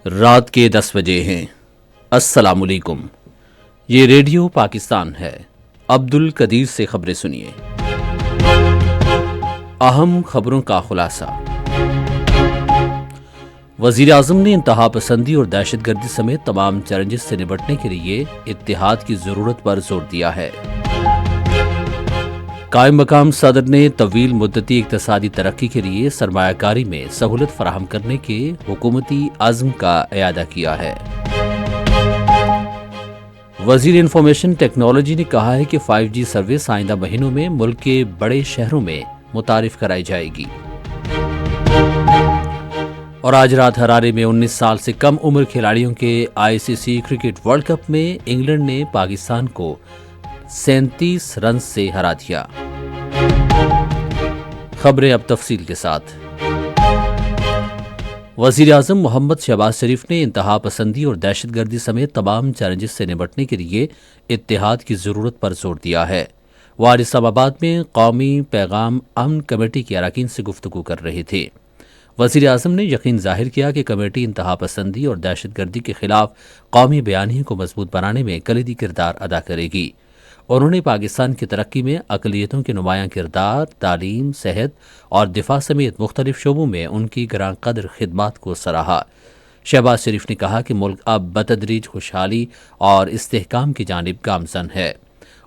رات کے 10 بجے ہیں۔ السلام علیکم، یہ ریڈیو پاکستان ہے۔ عبد القدیر سے خبریں سنیے۔ اہم خبروں کا خلاصہ۔ وزیر اعظم نے انتہا پسندی اور دہشت گردی سمیت تمام چیلنجز سے نمٹنے کے لیے اتحاد کی ضرورت پر زور دیا ہے۔ قائم مقام صدر نے طویل مدتی اقتصادی ترقی کے لیے سرمایہ کاری میں سہولت فراہم کرنے کے حکومتی عزم کا اعادہ کیا ہے۔ وزیر انفارمیشن ٹیکنالوجی نے کہا ہے کہ 5G سروس آئندہ مہینوں میں ملک کے بڑے شہروں میں متعارف کرائی جائے گی۔ اور آج رات ہرارے میں 19 سال سے کم عمر کھلاڑیوں کے ICC کرکٹ ورلڈ کپ میں انگلینڈ نے پاکستان کو 37 رنز سے ہرا دیا۔ خبریں اب تفصیل کے ساتھ۔ وزیر اعظم محمد شہباز شریف نے انتہا پسندی اور دہشت گردی سمیت تمام چیلنجز سے نمٹنے کے لیے اتحاد کی ضرورت پر زور دیا ہے۔ وہ آج اسلام آباد میں قومی پیغام امن کمیٹی کے اراکین سے گفتگو کر رہے تھے۔ وزیر اعظم نے یقین ظاہر کیا کہ کمیٹی انتہا پسندی اور دہشت گردی کے خلاف قومی بیانیے کو مضبوط بنانے میں کلیدی کردار ادا کرے گی۔ انہوں نے پاکستان کی ترقی میں اقلیتوں کے نمایاں کردار، تعلیم، صحت اور دفاع سمیت مختلف شعبوں میں ان کی گراں قدر خدمات کو سراہا۔ شہباز شریف نے کہا کہ ملک اب بتدریج خوشحالی اور استحکام کی جانب گامزن ہے۔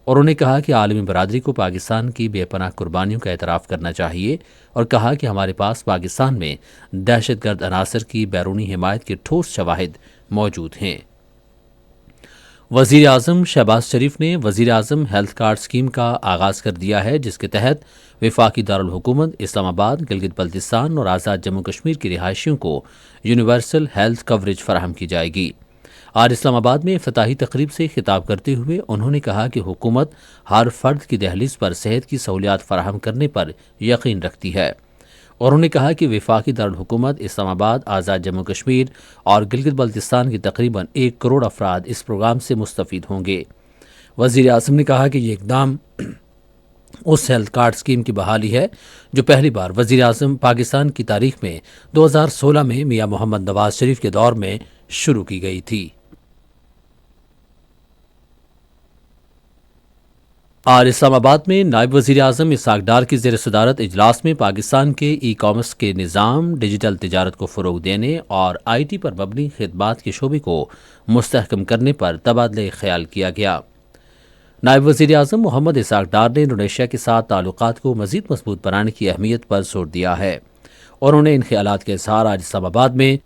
انہوں نے کہا کہ عالمی برادری کو پاکستان کی بے پناہ قربانیوں کا اعتراف کرنا چاہیے اور کہا کہ ہمارے پاس پاکستان میں دہشت گرد عناصر کی بیرونی حمایت کے ٹھوس شواہد موجود ہیں۔ وزیر اعظم شہباز شریف نے وزیر اعظم ہیلتھ کارڈ اسکیم کا آغاز کر دیا ہے، جس کے تحت وفاقی دارالحکومت اسلام آباد، گلگت بلتستان اور آزاد جموں کشمیر کی رہائشیوں کو یونیورسل ہیلتھ کوریج فراہم کی جائے گی۔ آج اسلام آباد میں افتتاحی تقریب سے خطاب کرتے ہوئے انہوں نے کہا کہ حکومت ہر فرد کی دہلیز پر صحت کی سہولیات فراہم کرنے پر یقین رکھتی ہے۔ انہوں نے کہا کہ وفاقی دارالحکومت اسلام آباد، آزاد جموں کشمیر اور گلگت بلتستان کے تقریباً 1 کروڑ افراد اس پروگرام سے مستفید ہوں گے۔ وزیر اعظم نے کہا کہ یہ اقدام اس ہیلتھ کارڈ اسکیم کی بحالی ہے جو پہلی بار وزیر اعظم پاکستان کی تاریخ میں 2016 میں میاں محمد نواز شریف کے دور میں شروع کی گئی تھی۔ آج اسلام آباد میں نائب وزیر اعظم اسحاق ڈار کی زیر صدارت اجلاس میں پاکستان کے ای کامرس کے نظام، ڈیجیٹل تجارت کو فروغ دینے اور IT پر مبنی خدمات کے شعبے کو مستحکم کرنے پر تبادلہ خیال کیا گیا۔ نائب وزیر اعظم محمد اسحاق ڈار نے انڈونیشیا کے ساتھ تعلقات کو مزید مضبوط بنانے کی اہمیت پر زور دیا ہے۔ انہوں نے ان خیالات کا اظہار آج اسلام آباد میں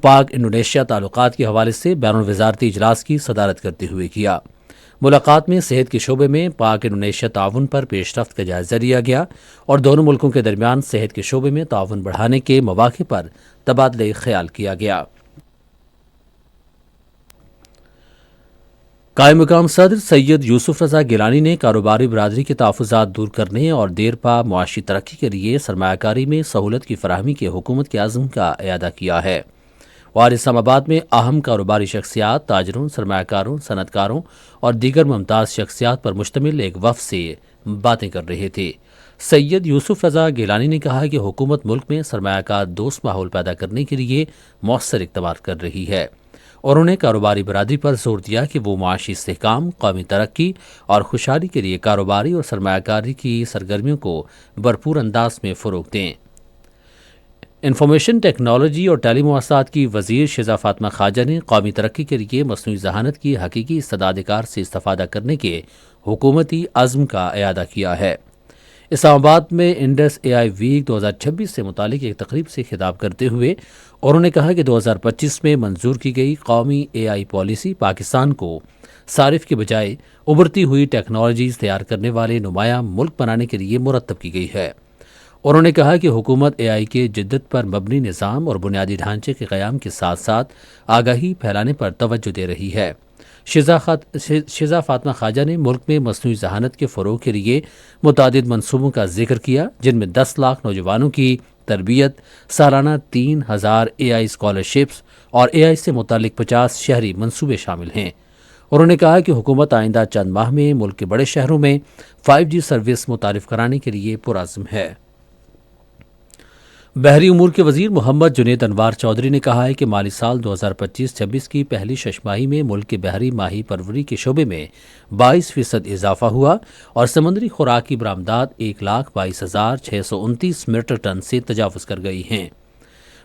پاک انڈونیشیا تعلقات کے حوالے سے بین الوزارتی اجلاس کی صدارت کرتے ہوئے کیا۔ ملاقات میں صحت کے شعبے میں پاک انڈونیشیا تعاون پر پیش رفت کا جائزہ لیا گیا اور دونوں ملکوں کے درمیان صحت کے شعبے میں تعاون بڑھانے کے مواقع پر تبادلہ خیال کیا گیا۔ قائم مقام صدر سید یوسف رضا گیلانی نے کاروباری برادری کے تحفظات دور کرنے اور دیر پا معاشی ترقی کے لیے سرمایہ کاری میں سہولت کی فراہمی کے حکومت کے عزم کا اعادہ کیا ہے۔ وہ آج اسلام آباد میں اہم کاروباری شخصیات، تاجروں، سرمایہ کاروں، صنعت کاروں اور دیگر ممتاز شخصیات پر مشتمل ایک وفد سے باتیں کر رہے تھے۔ سید یوسف رضا گیلانی نے کہا کہ حکومت ملک میں سرمایہ کار دوست ماحول پیدا کرنے کے لیے مؤثر اقدامات کر رہی ہے۔ انہوں نے کاروباری برادری پر زور دیا کہ وہ معاشی استحکام، قومی ترقی اور خوشحالی کے لیے کاروباری اور سرمایہ کاری کی سرگرمیوں کو بھرپور انداز میں فروغ دیں۔ انفارمیشن ٹیکنالوجی اور ٹیلی مواصلات کی وزیر شہزاد فاطمہ خواجہ نے قومی ترقی کے لیے مصنوعی ذہانت کی حقیقی استعداد کار سے استفادہ کرنے کے حکومتی عزم کا اعادہ کیا ہے۔ اسلام آباد میں انڈس AI ویک 2026 سے متعلق ایک تقریب سے خطاب کرتے ہوئے انہوں نے کہا کہ 2025 میں منظور کی گئی قومی AI پالیسی پاکستان کو صارف کے بجائے ابھرتی ہوئی ٹیکنالوجیز تیار کرنے والے نمایاں ملک بنانے کے لیے مرتب کی گئی ہے۔ انہوں نے کہا کہ حکومت AI کے جدت پر مبنی نظام اور بنیادی ڈھانچے کے قیام کے ساتھ ساتھ آگاہی پھیلانے پر توجہ دے رہی ہے۔ شہزاد فاطمہ خواجہ نے ملک میں مصنوعی ذہانت کے فروغ کے لیے متعدد منصوبوں کا ذکر کیا، جن میں 10 لاکھ نوجوانوں کی تربیت، سالانہ 3000 AI اسکالرشپس اور AI سے متعلق 50 شہری منصوبے شامل ہیں۔ انہوں نے کہا کہ حکومت آئندہ چند ماہ میں ملک کے بڑے شہروں میں 5G سروس متعارف کرانے کے لیے پرعزم ہے۔ بحری امور کے وزیر محمد جنید انوار چودھری نے کہا ہے کہ مالی سال 2025-26 کی پہلی شش ماہی میں ملک کے بحری ماہی پروری کے شعبے میں 22% اضافہ ہوا اور سمندری خوراک کی برآمدات 1,22,629 میٹرک ٹن سے تجاوز کر گئی ہیں۔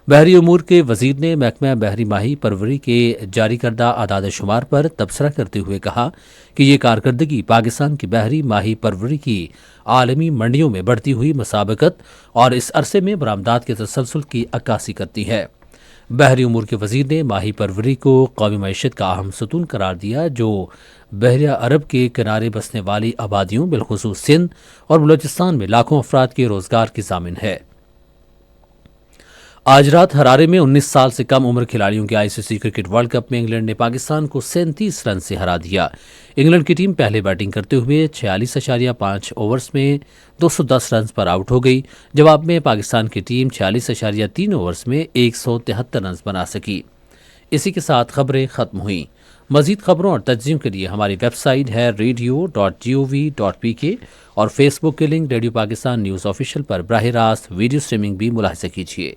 بحری امور کے وزیر نے محکمہ بحری ماہی پروری کے جاری کردہ اعداد و شمار پر تبصرہ کرتے ہوئے کہا کہ یہ کارکردگی پاکستان کی بحری ماہی پروری کی عالمی منڈیوں میں بڑھتی ہوئی مسابقت اور اس عرصے میں برآمدات کے تسلسل کی عکاسی کرتی ہے۔ بحری امور کے وزیر نے ماہی پروری کو قومی معیشت کا اہم ستون قرار دیا جو بحیرہ عرب کے کنارے بسنے والی آبادیوں بالخصوص سندھ اور بلوچستان میں لاکھوں افراد کے روزگار کی ضامن ہے۔ آج رات ہرارے میں 19 سال سے کم عمر کھلاڑیوں کے ICC کرکٹ ورلڈ کپ میں انگلینڈ نے پاکستان کو 37 رن سے ہرا دیا۔ انگلینڈ کی ٹیم پہلے بیٹنگ کرتے ہوئے 46.5 اوورز میں 210 رنز پر آؤٹ ہو گئی، جواب میں پاکستان کی ٹیم 46.3 اوورز میں 173 رنز بنا سکی۔ اسی کے ساتھ خبریں ختم ہوئیں۔ مزید خبروں اور تجزیوں کے لیے ہماری ویب سائٹ ہے radio.gov.pk اور فیس بک کے link radio Pakistan news official پر براہ راست ویڈیو سٹریمنگ بھی ملاحظہ کیجیے۔